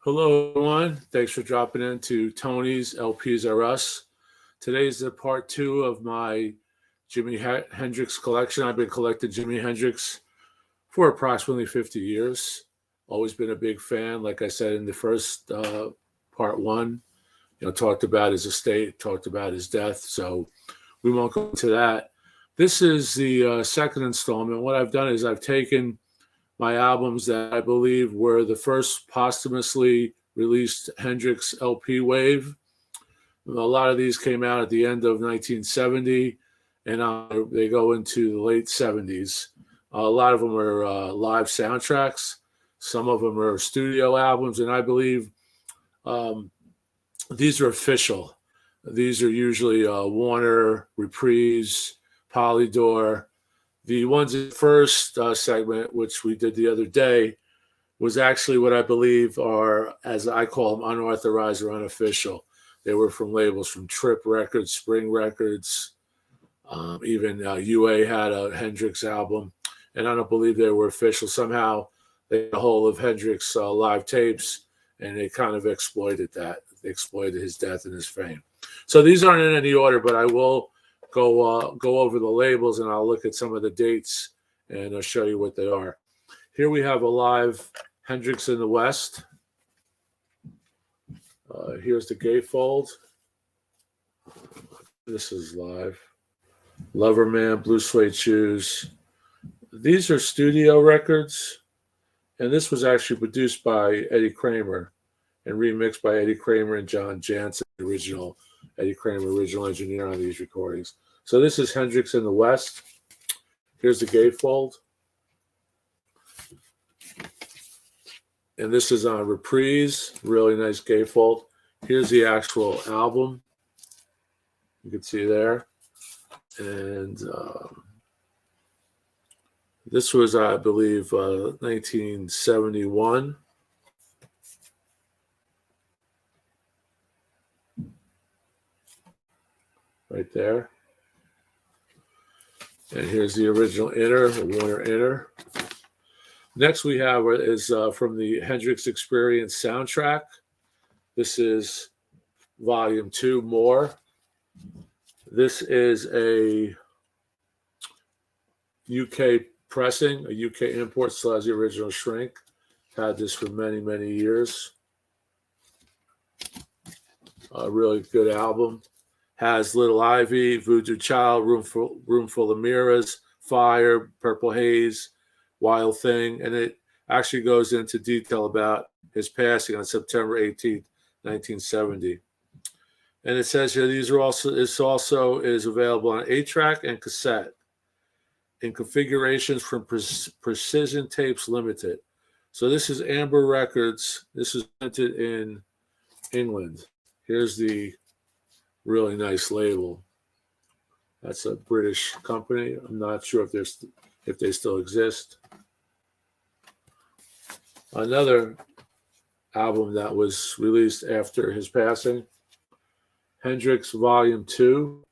Hello, everyone. Thanks for dropping into Tony's LPs R Us. Today's the part two of my Jimi Hendrix collection. I've been collecting Jimi Hendrix for approximately 50 years. Always been a big fan. Like I said in the first part one, talked about his estate, talked about his death. So we won't go into that. This is the second installment. What I've done is I've taken my albums that I believe were the first posthumously released Hendrix LP wave. A lot of these came out at the end of 1970, and they go into the late 70s. A lot of them are live soundtracks. Some of them are studio albums, and I believe these are official. These are usually Warner, Reprise, Polydor. The ones in the first segment, which we did the other day, was actually what I believe are, as I call them, unauthorized or unofficial. They were from labels from Trip Records, Spring Records, even UA had a Hendrix album, and I don't believe they were official. Somehow they had a whole of Hendrix live tapes, and they kind of exploited that. They exploited his death and his fame. So these aren't in any order, but I will go over the labels, and I'll look at some of the dates, and I'll show you what they are. Here we have a live Hendrix in the West. Here's the gatefold. This is live. Loverman, Blue Suede Shoes. These are studio records, and this was actually produced by Eddie Kramer and remixed by Eddie Kramer and John Jansen, original Eddie Kramer, original engineer on these recordings. So this is Hendrix in the West. Here's the gatefold. And this is on Reprise, really nice gatefold. Here's the actual album. You can see there. And this was, I believe, 1971. Right there. And here's the original inner, the Warner inner. Next we have is from the Hendrix Experience soundtrack. This is Volume 2, More. This is a UK pressing, a UK import, still has the original shrink. Had this for many, many years. A really good album. Has Little Ivy, Voodoo Child, Room Full of Mirrors, Fire, Purple Haze, Wild Thing, and it actually goes into detail about his passing on September 18th, 1970. And it says here this also is available on 8-track and cassette in configurations from Precision Tapes Limited. So this is Amber Records. This is printed in England. Here's the really nice label. That's a British company. I'm not sure if they still exist. Another album that was released after his passing, Hendrix Volume 2.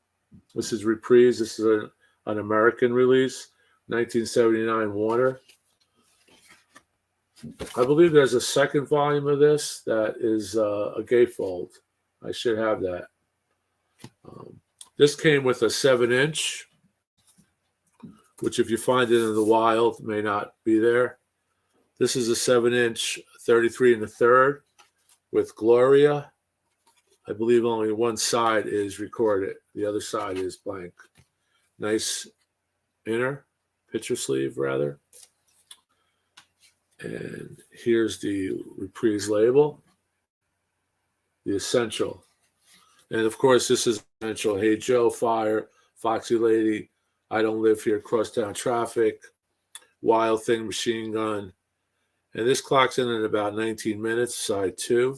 This is Reprise. This is an American release, 1979 Warner. I believe there's a second volume of this that is a gatefold. I should have that. This came with a 7-inch, which if you find it in the wild may not be there. This is a 7-inch 33 1/3 with Gloria. I believe only one side is recorded. The other side is blank. Nice inner, picture sleeve rather. And here's the Reprise label, the Essential. And of course, this is Essential. Hey Joe, Fire, Foxy Lady, I Don't Live Here, Crosstown Traffic, Wild Thing, Machine Gun. And this clocks in at about 19 minutes, side 2.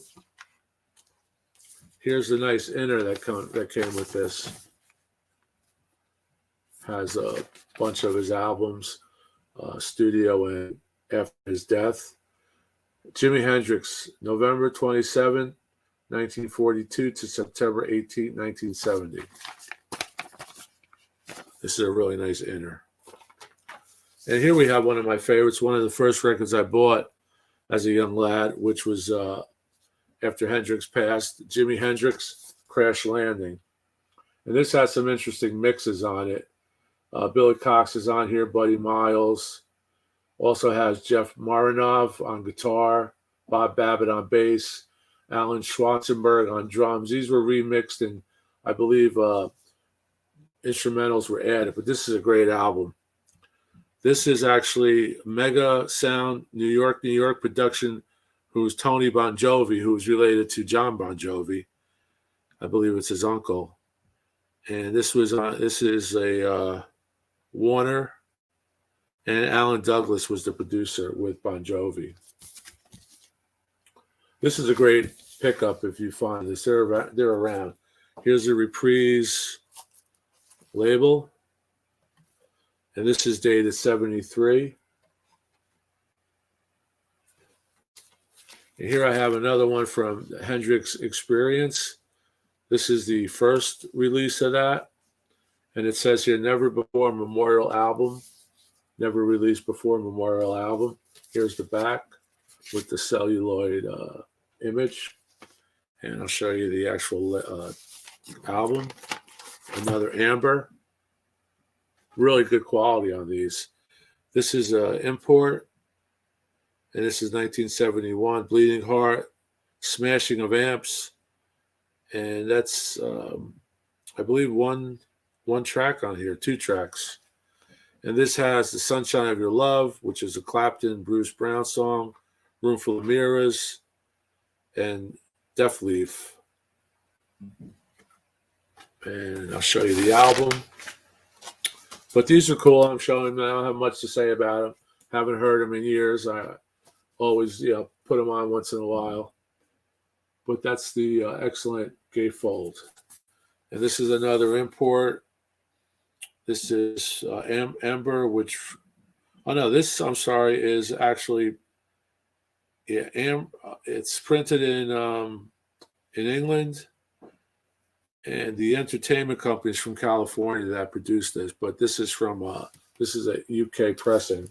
Here's the nice inner that came with this. Has a bunch of his albums, studio and after his death. Jimi Hendrix, November 27, 1942 to September 18, 1970. This is a really nice inner. And here we have one of my favorites, one of the first records I bought as a young lad, which was after Hendrix passed, Jimi Hendrix, Crash Landing. And this has some interesting mixes on it. Billy Cox is on here, Buddy Miles. Also has Jeff Marinov on guitar, Bob Babbitt on bass, Alan Schwarzenberg on drums. These were remixed, and I believe instrumentals were added, but this is a great album. This is actually Mega Sound New York production, who's Tony Bon Jovi, who's related to John Bon Jovi. I believe it's his uncle. And this is a Warner, and Alan Douglas was the producer with Bon Jovi. This is a great pickup if you find this. They're around. Here's a Reprise label. And this is dated 73. And here I have another one from Hendrix Experience. This is the first release of that. And it says here, never before Memorial album. Never released before Memorial album. Here's the back with the celluloid image. And I'll show you the actual album. Another amber. Really good quality on these. This is an import. And this is 1971. Bleeding Heart. Smashing of Amps. And that's, I believe, one track on here, 2 tracks. And this has The Sunshine of Your Love, which is a Clapton, Bruce Brown song, Roomful of Mirrors, and Death Leaf. And I'll show you the album. But these are cool. I'm showing them. I don't have much to say about them. Haven't heard them in years. I always, put them on once in a while. But that's the excellent gatefold. And this is another import. This is Amber, which, this, I'm sorry, is actually, it's printed in England, and the entertainment companies from California that produced this, but this is from, this is a UK pressing.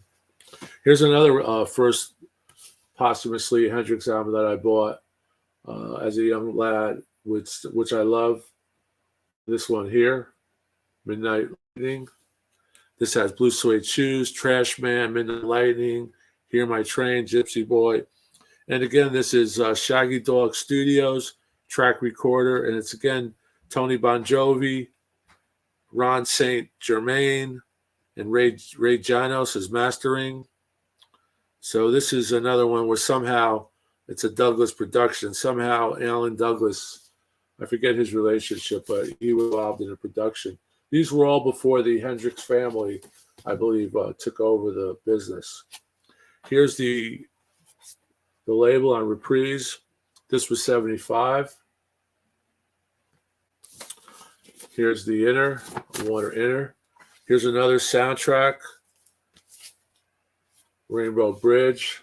Here's another first posthumously Hendrix album that I bought as a young lad, which I love. This one here, Midnight Lightning. This has Blue Suede Shoes, Trash Man, Midnight Lightning, Hear My Train, Gypsy Boy. And again, this is Shaggy Dog Studios, track recorder. And it's again, Tony Bon Jovi, Ron St. Germain, and Ray Janos is mastering. So this is another one where somehow it's a Douglas production. Somehow Alan Douglas, I forget his relationship, but he was involved in the production. These were all before the Hendrix family, I believe, took over the business. Here's the label on Reprise. This was 75. Here's the inner, Warner inner. Here's another soundtrack, Rainbow Bridge.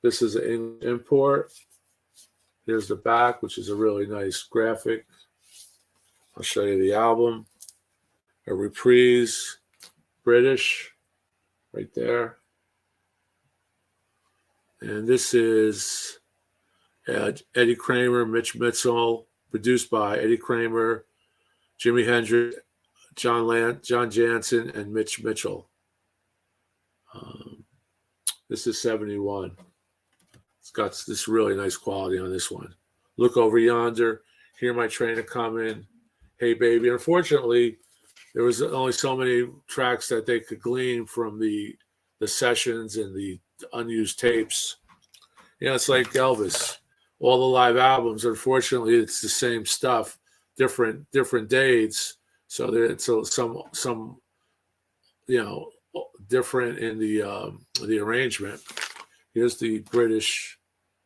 This is an import. Here's the back, which is a really nice graphic. I'll show you the album. A Reprise, British, right there. And this is Eddie Kramer, Mitch Mitchell, produced by Eddie Kramer, Jimi Hendrix, John Jansen, and Mitch Mitchell. This is 71. It's got this really nice quality on this one. Look Over Yonder, Hear My Train A-Comin', Hey Baby. Unfortunately, there was only so many tracks that they could glean from the sessions and the unused tapes. It's like Elvis. All the live albums, unfortunately, it's the same stuff, different dates. So it's some different in the arrangement. Here's the British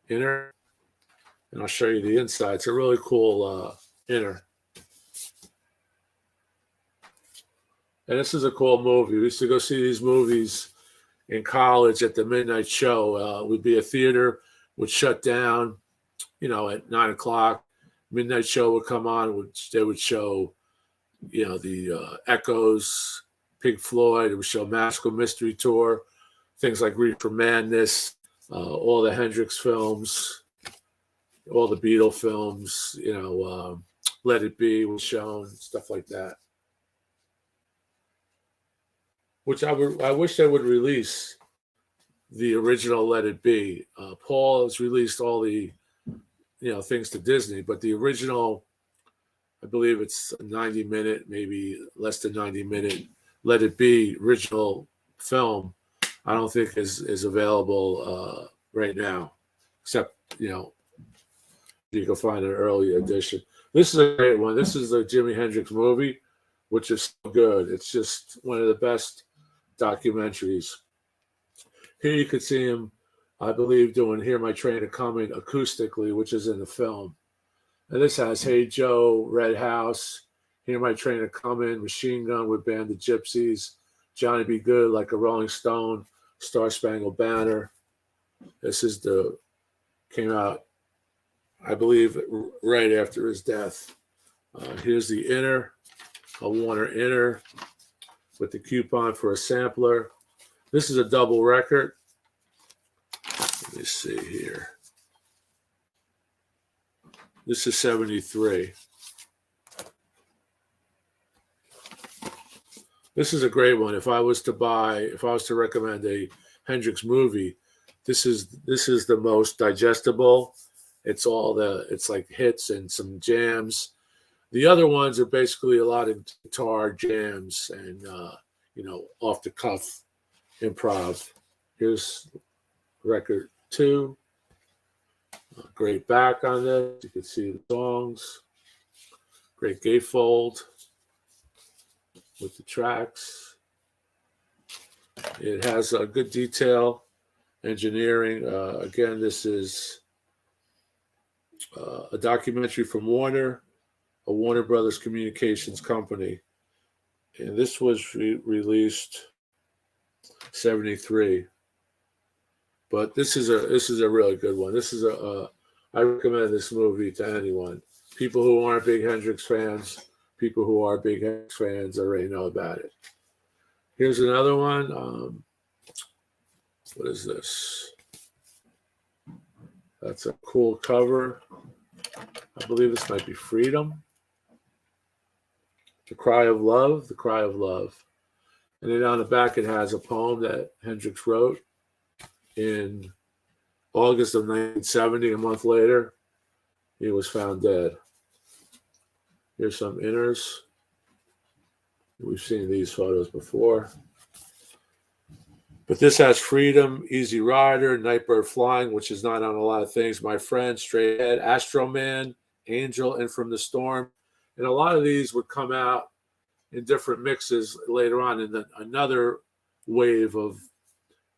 inner, and I'll show you the inside. It's a really cool inner. And this is a cool movie. We used to go see these movies in college at the midnight show. Would be a theater, would shut down, at 9 o'clock. Midnight show would come on, they would show, the Echoes, Pink Floyd. It would show Magical Mystery Tour, things like Reefer Madness, all the Hendrix films. all the Beatle films, Let It Be was shown, stuff like that. Which I wish they would release the original Let It Be. Paul has released all the things to Disney, but the original, I believe it's a 90-minute, maybe less than 90-minute Let It Be original film, I don't think is available right now, except you can find an early edition. This is a great one. This is the Jimi Hendrix movie, which is so good. It's just one of the best documentaries. Here you could see him, I believe, doing "Hear My Train A-Comin" acoustically, which is in the film. And this has "Hey Joe," "Red House," "Hear My Train A-Comin," "Machine Gun" with Band of Gypsies, "Johnny B. Good," "Like a Rolling Stone," "Star Spangled Banner." This came out, I believe, right after his death. Here's the inner, a Warner inner with the coupon for a sampler. This is a double record. Let me see here. This is 73. This is a great one. If I was to recommend a Hendrix movie, this is the most digestible. It's like hits and some jams. The other ones are basically a lot of guitar jams and off the cuff improv. Here's record 2. Great back on this. You can see the songs. Great gatefold with the tracks. It has a good detail engineering. Again, this is a documentary from Warner, a Warner Brothers Communications company, and this was released 73. But this is a really good one. I recommend this movie to anyone. People who aren't big Hendrix fans, people who are big Hendrix fans already know about it. Here's another one. What is this? That's a cool cover. I believe this might be Freedom. The Cry of Love, The Cry of Love. And then on the back it has a poem that Hendrix wrote in August of 1970. A month later, he was found dead. Here's some inners. We've seen these photos before. But this has Freedom, Easy Rider, Nightbird Flying, which is not on a lot of things, My Friend, Straight Ahead, Astro Man, Angel, and From the Storm. And a lot of these would come out in different mixes later on in another wave of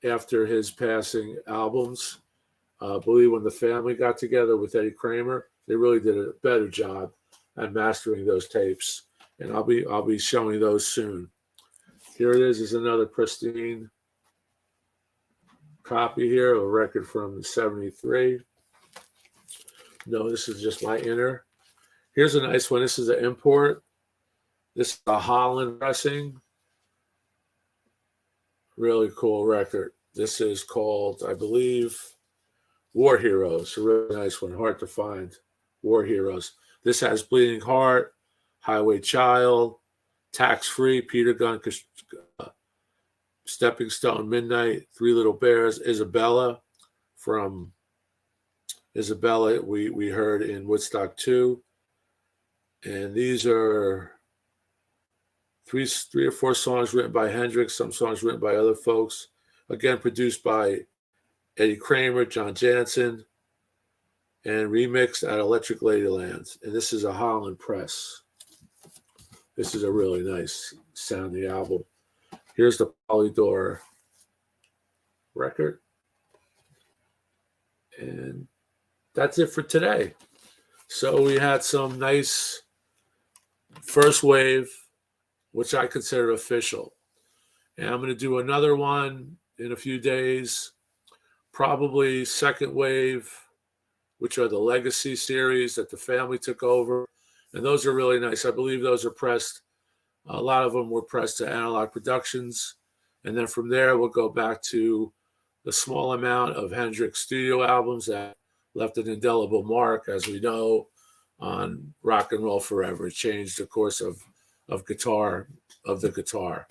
after his passing albums. I believe when the Family got together with Eddie Kramer, they really did a better job at mastering those tapes. And I'll be showing those soon. Here it is another pristine copy here, a record from 73. No, this is just my inner. Here's a nice one. This is an import. This is a Holland pressing. Really cool record. This is called, I believe, War Heroes. A really nice one. Hard to find. War Heroes. This has Bleeding Heart, Highway Child, Tax Free, Peter Gunn, Stepping Stone, Midnight, Three Little Bears, Isabella. From Isabella, we heard in Woodstock 2. And these are three or four songs written by Hendrix, some songs written by other folks. Again, produced by Eddie Kramer, John Jansen, and remixed at Electric Ladyland. And this is a Holland press. This is a really nice sounding album. Here's the Polydor record. And that's it for today. So we had some nice first wave, which I consider official. And I'm going to do another one in a few days, probably second wave, which are the Legacy series that the Family took over. And those are really nice. I believe those are pressed. A lot of them were pressed to Analog Productions. And then from there, we'll go back to the small amount of Hendrix studio albums that left an indelible mark, as we know, on rock and roll forever. It changed the course of the guitar.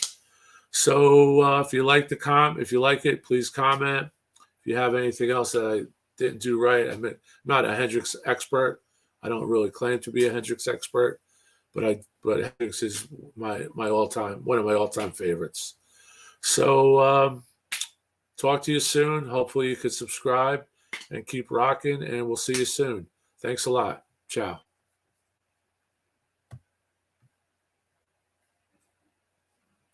So if you like if you like it, please comment. If you have anything else that I didn't do right, I'm not a Hendrix expert. I don't really claim to be a Hendrix expert, but Hendrix is one of my all-time favorites. So talk to you soon. Hopefully you could subscribe and keep rocking, and we'll see you soon. Thanks a lot. Ciao.